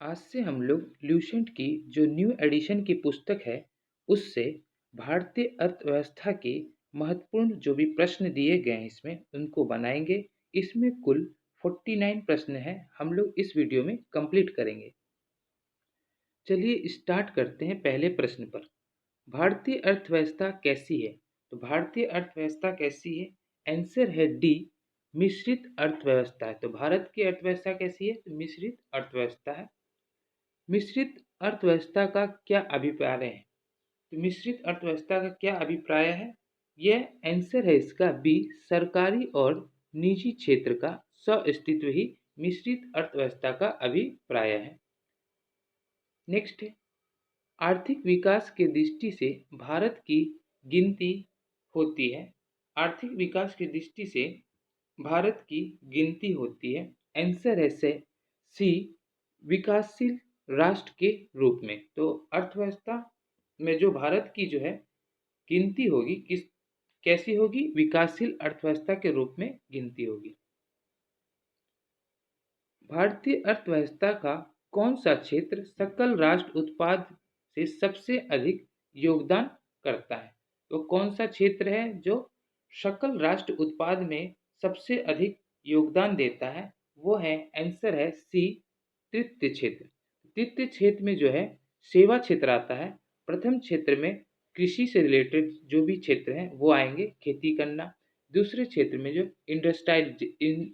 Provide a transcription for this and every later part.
आज से हम लोग ल्यूसेंट की जो न्यू एडिशन की पुस्तक है, उससे भारतीय अर्थव्यवस्था के महत्वपूर्ण जो भी प्रश्न दिए गए हैं इसमें, उनको बनाएंगे। इसमें कुल 49 प्रश्न हैं, हम लोग इस वीडियो में कंप्लीट करेंगे। चलिए स्टार्ट करते हैं पहले प्रश्न पर। भारतीय अर्थव्यवस्था कैसी है? तो भारतीय अर्थव्यवस्था कैसी है? आंसर है डी, मिश्रित अर्थव्यवस्था है। तो भारत की अर्थव्यवस्था कैसी है? तो मिश्रित अर्थव्यवस्था है। मिश्रित अर्थव्यवस्था का क्या अभिप्राय है? तो मिश्रित अर्थव्यवस्था का क्या अभिप्राय है? यह आंसर है इसका बी, सरकारी और निजी क्षेत्र का सह-अस्तित्व ही मिश्रित अर्थव्यवस्था का अभिप्राय है। नेक्स्ट है, आर्थिक विकास की दृष्टि से भारत की गिनती होती है। आर्थिक विकास की दृष्टि से भारत की गिनती होती है। आंसर है से सी, विकासशील राष्ट्र के रूप में। तो अर्थव्यवस्था में जो भारत की जो है गिनती होगी, किस कैसी होगी? विकासशील अर्थव्यवस्था के रूप में गिनती होगी। भारतीय अर्थव्यवस्था का कौन सा क्षेत्र सकल राष्ट्र उत्पाद से सबसे अधिक योगदान करता है? तो कौन सा क्षेत्र है जो सकल राष्ट्र उत्पाद में सबसे अधिक योगदान देता है? वो है, आंसर है सी, तृतीय क्षेत्र। तृतीय क्षेत्र में जो है सेवा क्षेत्र आता है। प्रथम क्षेत्र में कृषि से रिलेटेड जो भी क्षेत्र हैं वो आएंगे, खेती करना। दूसरे क्षेत्र में जो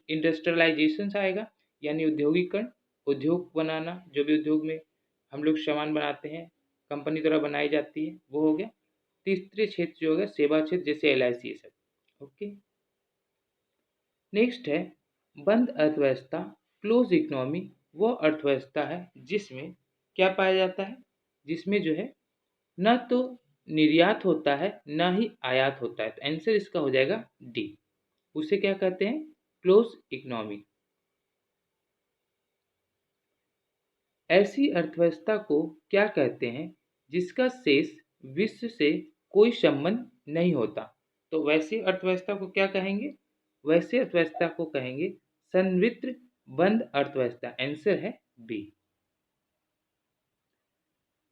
इंडस्ट्रियलाइजेशन आएगा, यानी उद्योगीकरण, उद्योग बनाना, जो भी उद्योग में हम लोग सामान बनाते हैं, कंपनी द्वारा बनाई जाती है, वो हो गया। तीसरे क्षेत्र जो होगा सेवा क्षेत्र, जैसे LIC, ये सब। ओके, नेक्स्ट है, बंद अर्थव्यवस्था, क्लोज इकोनॉमी वो अर्थव्यवस्था है जिसमें क्या पाया जाता है? जिसमें जो है न तो निर्यात होता है न ही आयात होता है। तो आंसर इसका हो जाएगा डी, उसे क्या कहते हैं? Close economy. ऐसी अर्थव्यवस्था को क्या कहते हैं जिसका शेष विश्व से कोई संबंध नहीं होता? तो वैसी अर्थव्यवस्था को क्या कहेंगे? वैसी अर्थव्यवस्था को कहेंगे संवित्र बंद अर्थव्यवस्था। आंसर है बी।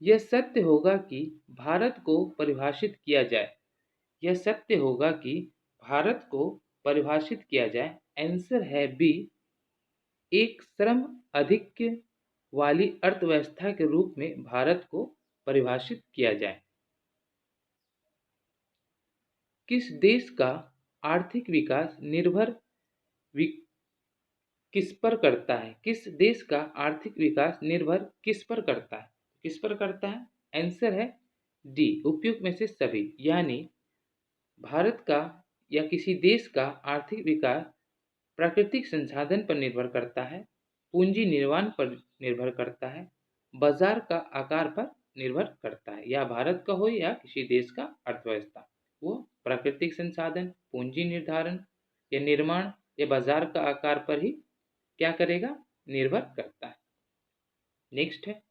यह सत्य होगा कि भारत को परिभाषित किया जाए। यह सत्य होगा कि भारत को परिभाषित किया जाए। आंसर है बी, एक श्रम आधिक्य वाली अर्थव्यवस्था के रूप में भारत को परिभाषित किया जाए। किस देश का आर्थिक विकास निर्भर वि, किस पर करता है? किस देश का आर्थिक विकास निर्भर किस पर करता है? किस पर करता है? आंसर है डी, उपयुक्त में से सभी। यानी भारत का या किसी देश का आर्थिक विकास प्राकृतिक संसाधन पर निर्भर करता है, पूंजी निर्माण पर निर्भर करता है, बाजार का आकार पर निर्भर करता है। या भारत का हो या किसी देश का अर्थव्यवस्था, वो प्राकृतिक संसाधन, पूंजी निर्धारण या निर्माण या बाजार का आकार पर ही क्या करेगा? निर्भर करता है। नेक्स्ट है,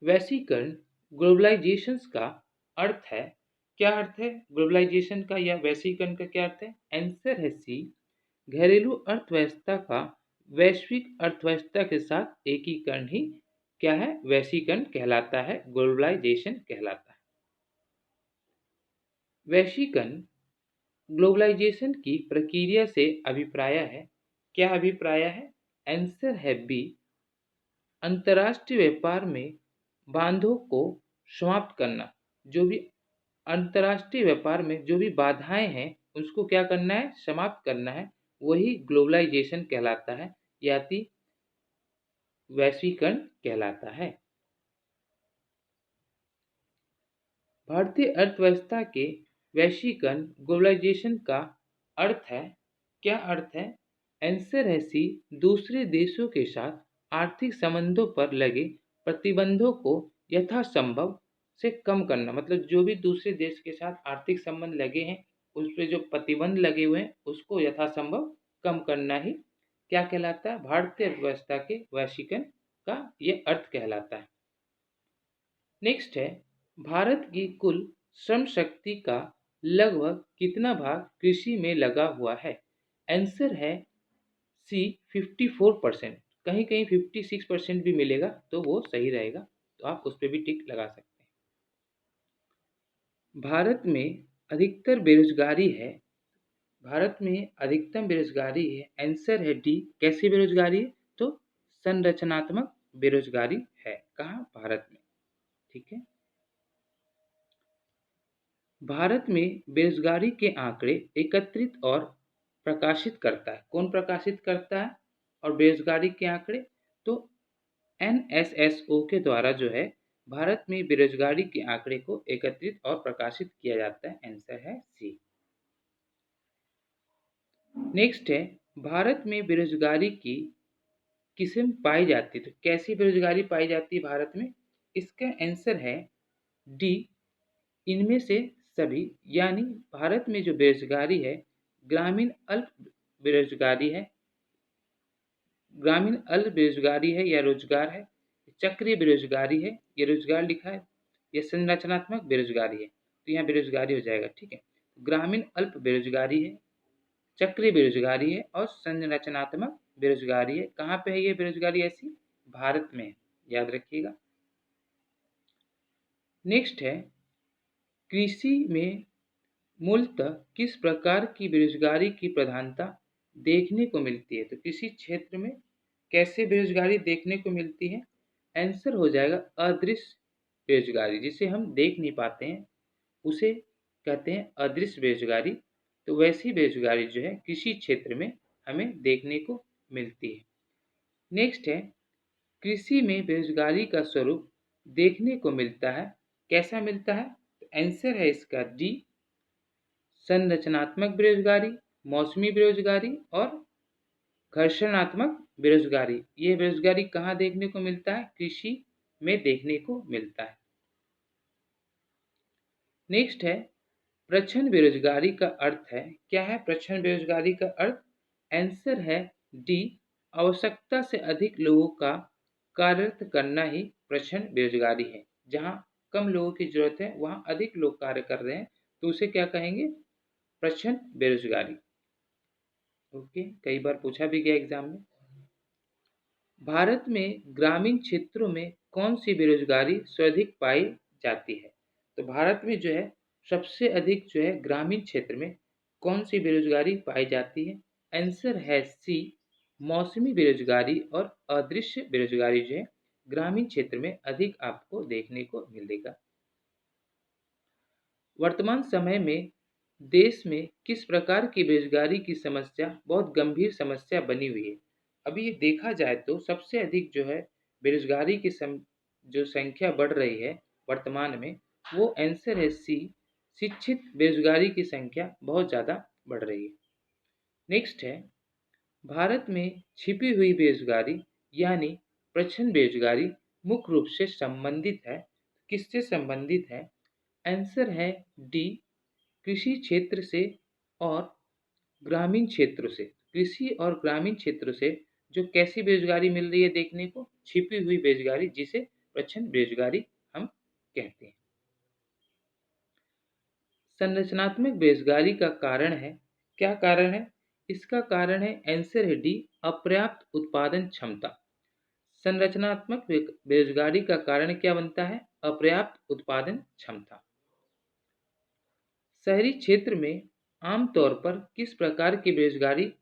वैश्वीकरण, ग्लोबलाइजेशन का अर्थ है। क्या अर्थ है ग्लोबलाइजेशन का या वैश्वीकरण का? क्या अर्थ है? आंसर है सी, घरेलू अर्थव्यवस्था का वैश्विक अर्थव्यवस्था के साथ एकीकरण ही क्या है? वैश्वीकरण कहलाता है, ग्लोबलाइजेशन कहलाता है। वैश्वीकरण ग्लोबलाइजेशन की प्रक्रिया से अभिप्राय है। क्या अभिप्राय है? आंसर है बी, अंतर्राष्ट्रीय व्यापार में बांधों को समाप्त करना। जो भी अंतर्राष्ट्रीय व्यापार में जो भी बाधाएं हैं उसको क्या करना है? समाप्त करना है। वही ग्लोबलाइजेशन कहलाता है, यानी वैश्वीकरण कहलाता है। भारतीय अर्थव्यवस्था के वैश्वीकरण ग्लोबलाइजेशन का अर्थ है। क्या अर्थ है? आंसर है सी, दूसरे देशों के साथ आर्थिक संबंधों पर लगे प्रतिबंधों को यथासंभव से कम करना। मतलब जो भी दूसरे देश के साथ आर्थिक संबंध लगे हैं, उस पर जो प्रतिबंध लगे हुए हैं उसको यथासंभव कम करना ही क्या कहलाता है? भारतीय अर्थव्यवस्था के वैश्वीकरण का ये अर्थ कहलाता है। नेक्स्ट है, भारत की कुल श्रम शक्ति का लगभग कितना भाग कृषि में लगा हुआ है? आंसर है सी, 54%। कहीं कहीं 56% भी मिलेगा तो वो सही रहेगा, तो आप उस पर भी टिक लगा सकते हैं। भारत में अधिकतर बेरोजगारी है, भारत में अधिकतम बेरोजगारी है, आंसर है डी। कैसी बेरोजगारी है? तो संरचनात्मक बेरोजगारी है। कहाँ? भारत में। ठीक है। भारत में बेरोजगारी के आंकड़े एकत्रित और प्रकाशित करता है। कौन प्रकाशित करता है? और बेरोजगारी के आंकड़े तो एनएसएसओ के द्वारा जो है भारत में बेरोजगारी के आंकड़े को एकत्रित और प्रकाशित किया जाता है। आंसर है सी। नेक्स्ट है, भारत में बेरोजगारी की किस्म पाई जाती है। तो कैसी बेरोजगारी पाई जाती है भारत में? इसका आंसर है डी, इनमें से सभी। यानी भारत में जो बेरोजगारी है, ग्रामीण अल्प बेरोजगारी है, ग्रामीण अल्प बेरोजगारी है या रोजगार है, चक्रीय बेरोजगारी है, ये रोजगार लिखा है, या संरचनात्मक बेरोजगारी है। तो यहाँ बेरोजगारी हो जाएगा। ठीक है। ग्रामीण अल्प बेरोजगारी है, चक्रीय बेरोजगारी है और संरचनात्मक बेरोजगारी है। कहाँ पे है ये बेरोजगारी ऐसी? भारत में है, याद रखिएगा। नेक्स्ट है, कृषि में मूलतः किस प्रकार की बेरोजगारी की प्रधानता देखने को मिलती है? तो कृषि क्षेत्र में कैसे बेरोजगारी देखने को मिलती है? आंसर हो जाएगा अदृश्य बेरोजगारी, जिसे हम देख नहीं पाते हैं उसे कहते हैं अदृश्य बेरोजगारी। तो वैसी बेरोजगारी जो है कृषि क्षेत्र में हमें देखने को मिलती है। नेक्स्ट है, कृषि में बेरोजगारी का स्वरूप देखने को मिलता है। कैसा मिलता है? तो आंसर है इसका डी, संरचनात्मक बेरोजगारी, मौसमी बेरोजगारी और घर्षणात्मक बेरोजगारी। ये बेरोजगारी कहाँ देखने को मिलता है? कृषि में देखने को मिलता है। नेक्स्ट है, प्रच्छन्न बेरोजगारी का अर्थ है। क्या है प्रच्छन्न बेरोजगारी का अर्थ? आंसर है डी, आवश्यकता से अधिक लोगों का कार्यरत करना ही प्रच्छन्न बेरोजगारी है। जहाँ कम लोगों की जरूरत है वहाँ अधिक लोग कार्य कर रहे हैं, तो उसे क्या कहेंगे? प्रच्छन्न बेरोजगारी। ओके, कई बार पूछा भी गया एग्जाम में। भारत में ग्रामीण क्षेत्रों में कौन सी बेरोजगारी सर्वाधिक पाई जाती है? तो भारत में जो है सबसे अधिक जो है ग्रामीण क्षेत्र में कौन सी बेरोजगारी पाई जाती है? आंसर है सी, मौसमी बेरोजगारी और अदृश्य बेरोजगारी जो है ग्रामीण क्षेत्र में अधिक आपको देखने को मिलेगा। वर्तमान समय में देश में किस प्रकार की बेरोजगारी की समस्या बहुत गंभीर समस्या बनी हुई है? अभी ये देखा जाए तो सबसे अधिक जो है बेरोजगारी की जो संख्या बढ़ रही है वर्तमान में, वो आंसर है सी, शिक्षित बेरोजगारी की संख्या बहुत ज़्यादा बढ़ रही है। नेक्स्ट है, भारत में छिपी हुई बेरोजगारी यानी प्रच्छन्न बेरोजगारी मुख्य रूप से संबंधित है। किससे संबंधित है? आंसर है डी, कृषि क्षेत्र से और ग्रामीण क्षेत्रों से। कृषि और ग्रामीण क्षेत्रों से जो कैसी बेरोजगारी मिल रही है देखने को? छिपी हुई बेरोजगारी, जिसे प्रच्छन्न बेरोजगारी हम कहते हैं। संरचनात्मक बेरोजगारी का कारण है। क्या कारण है? इसका कारण है आंसर है डी, अपर्याप्त उत्पादन क्षमता। संरचनात्मक बेरोजगारी का कारण क्या बनता है? अपर्याप्त उत्पादन क्षमता। शहरी क्षेत्र में आमतौर पर किस प्रकार की बेरोजगारी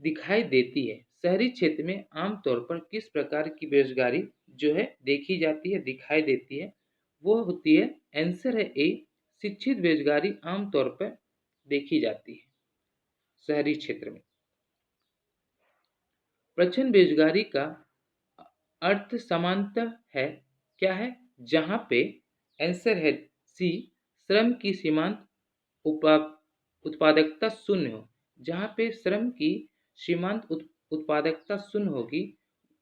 दिखाई देती है? शहरी क्षेत्र में आमतौर पर किस प्रकार की बेरोजगारी जो है देखी जाती है, दिखाई देती है? वो होती है, आंसर है ए, शिक्षित बेरोजगारी आमतौर पर देखी जाती है शहरी क्षेत्र में। प्रच्छन्न बेरोजगारी का अर्थ समानता है। क्या है? जहां पे आंसर है सी, श्रम की सीमांत उत्पादकता शून्य हो। जहाँ पे श्रम की सीमांत उत्पादकता शून्य होगी,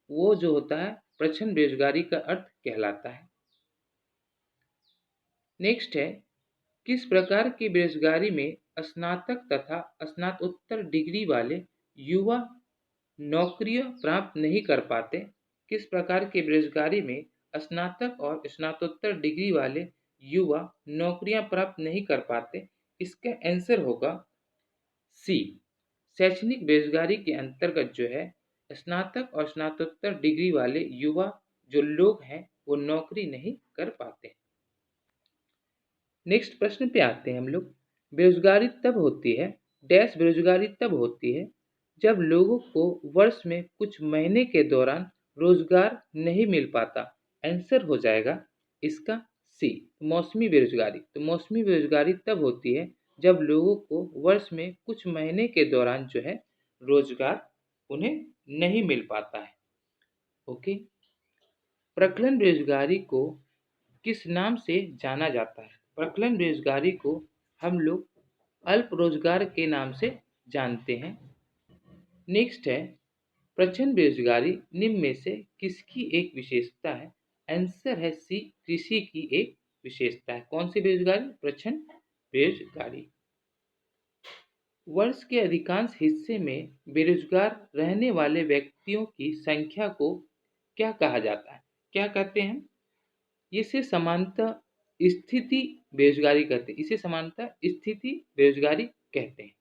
वो जो होता है प्रच्छन्न बेरोजगारी का अर्थ कहलाता है। नेक्स्ट है, किस प्रकार की बेरोजगारी में स्नातक तथा स्नातकोत्तर डिग्री वाले युवा नौकरियां प्राप्त नहीं कर पाते? किस प्रकार की बेरोजगारी में स्नातक और स्नातकोत्तर डिग्री वाले युवा नौकरियां प्राप्त नहीं कर पाते? इसका आंसर होगा सी, शैक्षणिक बेरोजगारी के अंतर्गत जो है स्नातक और स्नातकोत्तर डिग्री वाले युवा जो लोग हैं वो नौकरी नहीं कर पाते। नेक्स्ट प्रश्न पे आते हैं हम लोग। बेरोजगारी तब होती है, डैश बेरोजगारी तब होती है जब लोगों को वर्ष में कुछ महीने के दौरान रोजगार नहीं मिल पाता। आंसर हो जाएगा इसका सी, मौसमी बेरोजगारी। तो मौसमी बेरोजगारी तब होती है जब लोगों को वर्ष में कुछ महीने के दौरान जो है रोजगार उन्हें नहीं मिल पाता है। ओके। प्रकलन बेरोजगारी को किस नाम से जाना जाता है? प्रकलन बेरोजगारी को हम लोग अल्प रोजगार के नाम से जानते हैं। नेक्स्ट है, प्रच्छन्न बेरोजगारी निम्न में से किसकी एक विशेषता है? आंसर है सी, कृषि की एक विशेषता है। कौन सी बेरोजगारी? प्रच्छन्न बेरोजगारी। वर्ष के अधिकांश हिस्से में बेरोजगार रहने वाले व्यक्तियों की संख्या को क्या कहा जाता है? क्या कहते हैं? इसे समानता स्थिति बेरोजगारी कहते हैं। इसे समानता स्थिति बेरोजगारी कहते हैं।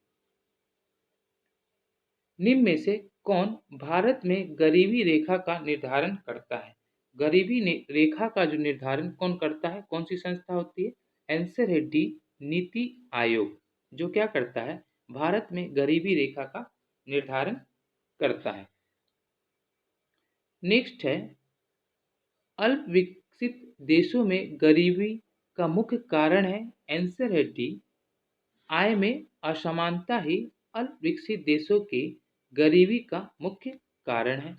निम्न में से कौन भारत में गरीबी रेखा का निर्धारण करता है? गरीबी रेखा का जो निर्धारण कौन करता है? कौन सी संस्था होती है? आंसर है डी, नीति आयोग, जो क्या करता है? भारत में गरीबी रेखा का निर्धारण करता है। नेक्स्ट है, अल्प विकसित देशों में गरीबी का मुख्य कारण है। आंसर है डी, आय में असमानता ही अल्प विकसित देशों की गरीबी का मुख्य कारण है।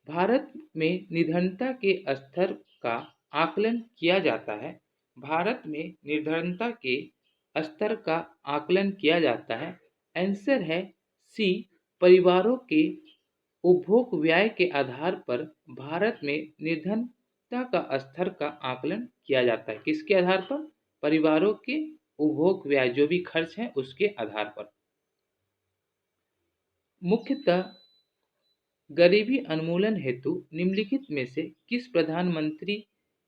भारत में निर्धनता के स्तर का आकलन किया जाता है। भारत में निर्धनता के स्तर का आकलन किया जाता है। आंसर है सी, परिवारों के उपभोग व्यय के आधार पर भारत में निर्धनता का स्तर का आकलन किया जाता है। किसके आधार पर? परिवारों के उपभोग व्यय, जो भी खर्च है उसके आधार पर। मुख्यतः गरीबी उन्मूलन हेतु निम्नलिखित में से किस प्रधानमंत्री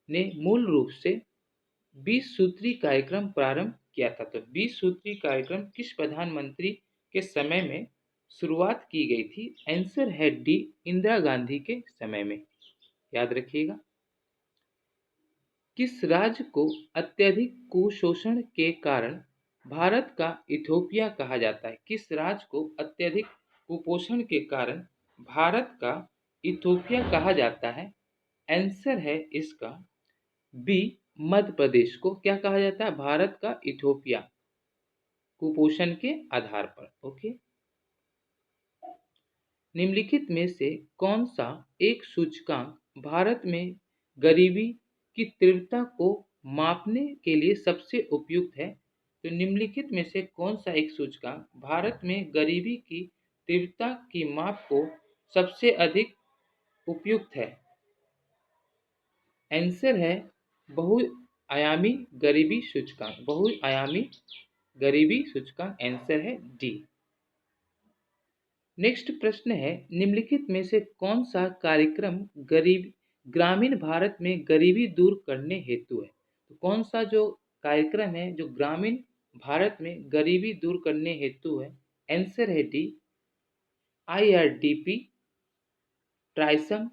ने मूल रूप से 20 सूत्री कार्यक्रम प्रारंभ किया था? तो 20 सूत्री कार्यक्रम किस प्रधानमंत्री के समय में शुरुआत की गई थी? आंसर है डी, इंदिरा गांधी के समय में। याद रखिएगा। किस राज्य को अत्यधिक कुपोषण के कारण भारत का इथोपिया कहा जाता है? किस राज्य को अत्यधिक कुपोषण के कारण भारत का इथोपिया कहा जाता है? आंसर है इसका बी, मध्य प्रदेश को क्या कहा जाता है? भारत का इथोपिया, कुपोषण के आधार पर। ओके। निम्नलिखित में से कौन सा एक सूचकांक भारत में गरीबी की तीव्रता को मापने के लिए सबसे उपयुक्त है? तो निम्नलिखित में से कौन सा एक सूचकांक भारत में गरीबी की तीव्रता की माप को सबसे अधिक उपयुक्त है? आंसर है बहुआयामी गरीबी सूचकांक। बहुआयामी गरीबी सूचकांक आंसर है डी। नेक्स्ट प्रश्न है, निम्नलिखित में से कौन सा कार्यक्रम ग्रामीण भारत में गरीबी दूर करने हेतु है? तो कौन सा जो कार्यक्रम है जो ग्रामीण भारत में गरीबी दूर करने हेतु है? आंसर है डी, IRDP, ट्राइसम,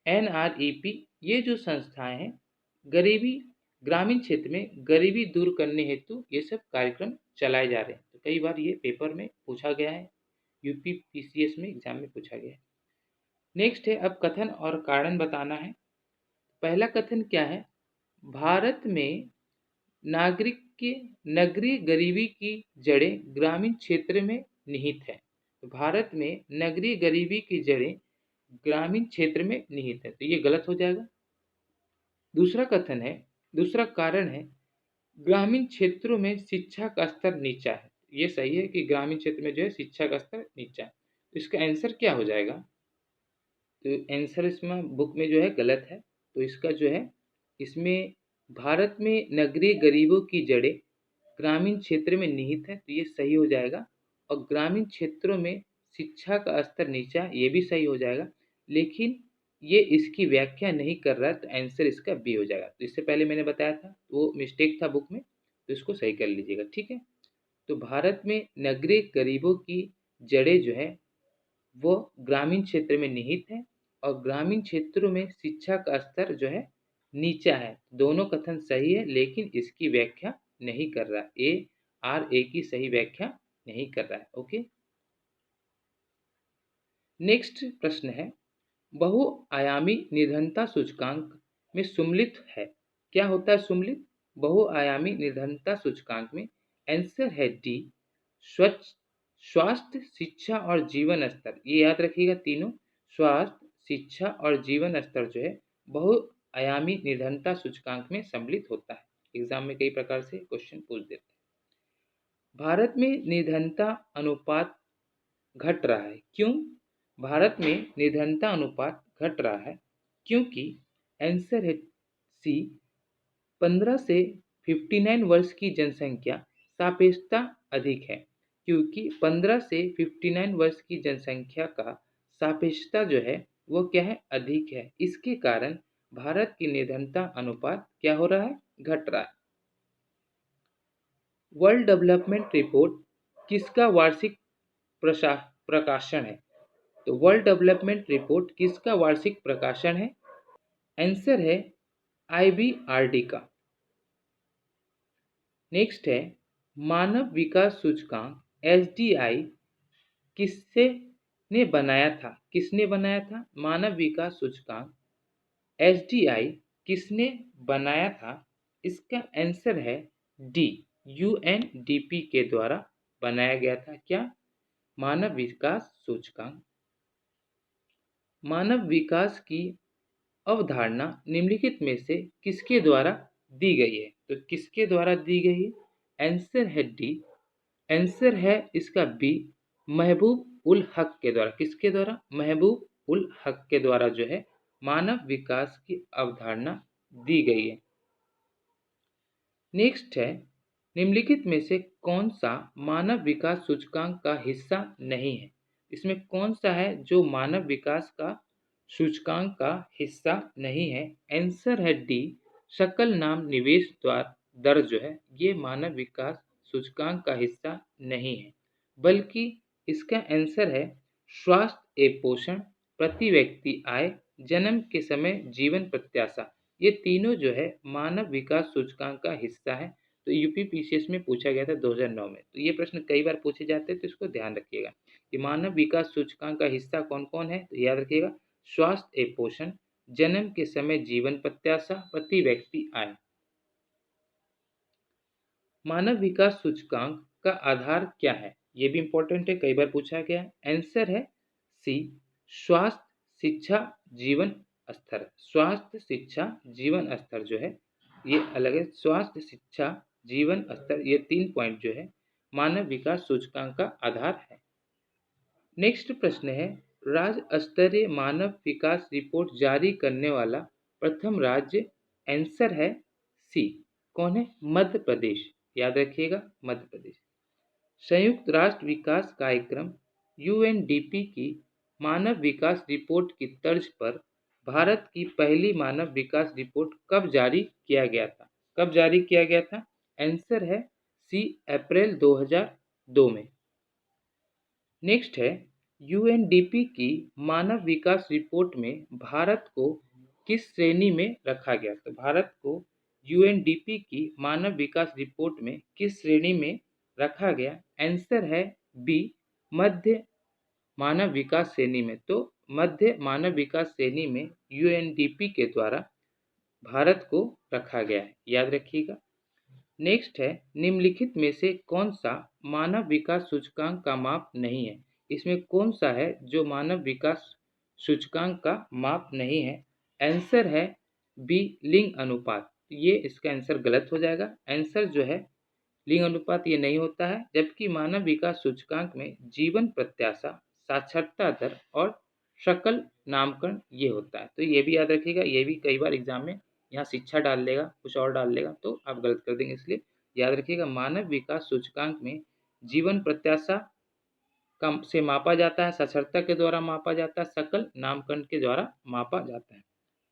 NREP। ये जो संस्थाएं हैं गरीबी ग्रामीण क्षेत्र में गरीबी दूर करने हेतु ये सब कार्यक्रम चलाए जा रहे हैं। तो कई बार ये पेपर में पूछा गया है, यूपी PCS में एग्जाम में पूछा गया है। नेक्स्ट है, अब कथन और कारण बताना है। पहला कथन क्या है? भारत में नागरिक के नगरीय गरीबी की जड़ें ग्रामीण क्षेत्र में निहित है। तो भारत में नगरीय गरीबी की जड़ें ग्रामीण क्षेत्र में निहित है, तो ये गलत हो जाएगा। दूसरा कथन है, दूसरा कारण है, ग्रामीण क्षेत्रों में शिक्षा का स्तर नीचा है। ये सही है कि ग्रामीण क्षेत्र में जो है शिक्षा का स्तर नीचा है। तो इसका आंसर क्या हो जाएगा? तो आंसर इसमें बुक में जो है गलत है। तो इसका जो है इसमें भारत में नगरीय गरीबों की जड़ें ग्रामीण क्षेत्र में निहित है, तो ये सही हो जाएगा। और ग्रामीण क्षेत्रों में शिक्षा का स्तर नीचा, ये भी सही हो जाएगा। लेकिन ये इसकी व्याख्या नहीं कर रहा है, तो आंसर इसका बी हो जाएगा। तो इससे पहले मैंने बताया था वो मिस्टेक था बुक में, तो इसको सही कर लीजिएगा। ठीक है। तो भारत में नगरीय गरीबों की जड़ें जो है वो ग्रामीण क्षेत्र में निहित है और ग्रामीण क्षेत्रों में शिक्षा का स्तर जो है नीचा है। दोनों कथन सही है लेकिन इसकी व्याख्या नहीं कर रहा है। ए की सही व्याख्या नहीं कर रहा है। ओके, नेक्स्ट प्रश्न है, बहुआयामी निर्धनता सूचकांक में सुम्मिलित है। क्या होता है सुम्मिलित? बहुआयामी निर्धनता सूचकांक में आंसर है डी, स्वच्छ स्वास्थ्य, शिक्षा और जीवन स्तर। ये याद रखिएगा तीनों, स्वास्थ्य, शिक्षा और जीवन स्तर जो है बहुआयामी निर्धनता सूचकांक में सम्मिलित होता है। एग्जाम में कई प्रकार से क्वेश्चन पूछ देते हैं। भारत में निर्धनता अनुपात घट रहा है, क्यों? भारत में निर्धनता अनुपात घट रहा है क्योंकि आंसर है सी, 15 से 59 वर्ष की जनसंख्या सापेक्षता अधिक है। क्योंकि 15 से 59 वर्ष की जनसंख्या का सापेक्षता जो है वो क्या है? अधिक है। इसके कारण भारत की निर्धनता अनुपात क्या हो रहा है? घट रहा है। वर्ल्ड डेवलपमेंट रिपोर्ट किसका वार्षिक प्रकाशन है? तो वर्ल्ड डेवलपमेंट रिपोर्ट किसका वार्षिक प्रकाशन है? आंसर है IBRD का। नेक्स्ट है, मानव विकास सूचकांक SDI किसने बनाया था? किसने बनाया था? मानव विकास सूचकांक SDI किसने बनाया था? इसका आंसर है डी, UNDP के द्वारा बनाया गया था। क्या? मानव विकास सूचकांक। मानव विकास की अवधारणा निम्नलिखित में से किसके द्वारा दी गई है? तो किसके द्वारा दी गई है? आंसर है डी, आंसर है इसका बी, महबूब उल हक के द्वारा। किसके द्वारा? महबूब उल हक के द्वारा जो है मानव विकास की अवधारणा दी गई है। नेक्स्ट है, निम्नलिखित में से कौन सा मानव विकास सूचकांक का हिस्सा नहीं है? इसमें कौन सा है जो मानव विकास का सूचकांक का हिस्सा नहीं है? आंसर है डी, सकल नाम निवेश दर जो है ये मानव विकास सूचकांक का हिस्सा नहीं है, बल्कि इसका आंसर है स्वास्थ्य एवं पोषण, प्रति व्यक्ति आय, जन्म के समय जीवन प्रत्याशा। ये तीनों जो है मानव विकास सूचकांक का हिस्सा है। तो यूपी पीसीएस में पूछा गया था 2009 में। तो ये प्रश्न कई बार पूछे जाते हैं, तो इसको ध्यान रखिएगा कि मानव विकास सूचकांक का हिस्सा कौन कौन है। तो याद रखिएगा, स्वास्थ्य एवं पोषण, जन्म के समय जीवन प्रत्याशा, प्रति व्यक्ति आय। मानव विकास सूचकांक का आधार क्या है? ये भी इंपॉर्टेंट है, कई बार पूछा गया है। आंसर है सी, स्वास्थ्य, शिक्षा, जीवन स्तर। स्वास्थ्य, शिक्षा, जीवन स्तर जो है ये अलग है। स्वास्थ्य, शिक्षा, जीवन स्तर, ये 3 पॉइंट जो है मानव विकास सूचकांक का आधार है। नेक्स्ट प्रश्न है, राज्य स्तरीय मानव विकास रिपोर्ट जारी करने वाला प्रथम राज्य। आंसर है सी, कौन है? मध्य प्रदेश। याद रखिएगा, मध्य प्रदेश। संयुक्त राष्ट्र विकास कार्यक्रम UNDP की मानव विकास रिपोर्ट की तर्ज पर भारत की पहली मानव विकास रिपोर्ट कब जारी किया गया था? कब जारी किया गया था? आंसर है सी, अप्रैल 2002 में। नेक्स्ट है, UNDP की मानव विकास रिपोर्ट में भारत को किस श्रेणी में रखा गया? तो भारत को UNDP की मानव विकास रिपोर्ट में किस श्रेणी में रखा गया? आंसर है बी, मध्य मानव विकास श्रेणी में। तो मध्य मानव विकास श्रेणी में UNDP के द्वारा भारत को रखा गया है, याद रखिएगा। नेक्स्ट है, निम्नलिखित में से कौन सा मानव विकास सूचकांक का माप नहीं है? इसमें कौन सा है जो मानव विकास सूचकांक का माप नहीं है? आंसर है बी, लिंग अनुपात। ये इसका आंसर गलत हो जाएगा। आंसर जो है लिंग अनुपात ये नहीं होता है, जबकि मानव विकास सूचकांक में जीवन प्रत्याशा, साक्षरता दर और सकल नामकरण ये होता है। तो ये भी याद रखिएगा, ये भी कई बार एग्जाम में यहाँ शिक्षा डाल देगा, कुछ और डाल देगा, तो आप गलत कर देंगे। इसलिए याद रखिएगा, मानव विकास सूचकांक में जीवन प्रत्याशा कम से मापा जाता है, साक्षरता के द्वारा मापा जाता है, सकल नामकरण के द्वारा मापा जाता है।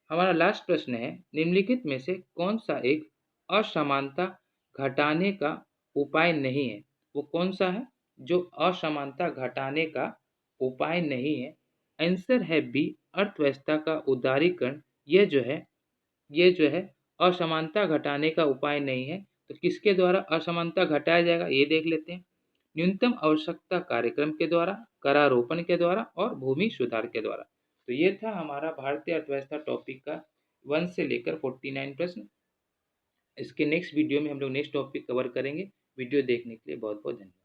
हमारा लास्ट प्रश्न है, निम्नलिखित में से कौन सा एक असमानता घटाने का उपाय नहीं है? वो कौन सा है जो असमानता घटाने का उपाय नहीं है। आंसर है बी, अर्थव्यवस्था का उदारीकरण। यह जो है असमानता घटाने का उपाय नहीं है। तो किसके द्वारा असमानता घटाया जाएगा ये देख लेते हैं। न्यूनतम आवश्यकता कार्यक्रम के द्वारा, करारोपण के द्वारा और भूमि सुधार के द्वारा। तो ये था हमारा भारतीय अर्थव्यवस्था टॉपिक का 1 से लेकर 49 प्रश्न। इसके नेक्स्ट वीडियो में हम लोग नेक्स्ट टॉपिक कवर करेंगे। वीडियो देखने के लिए बहुत बहुत धन्यवाद।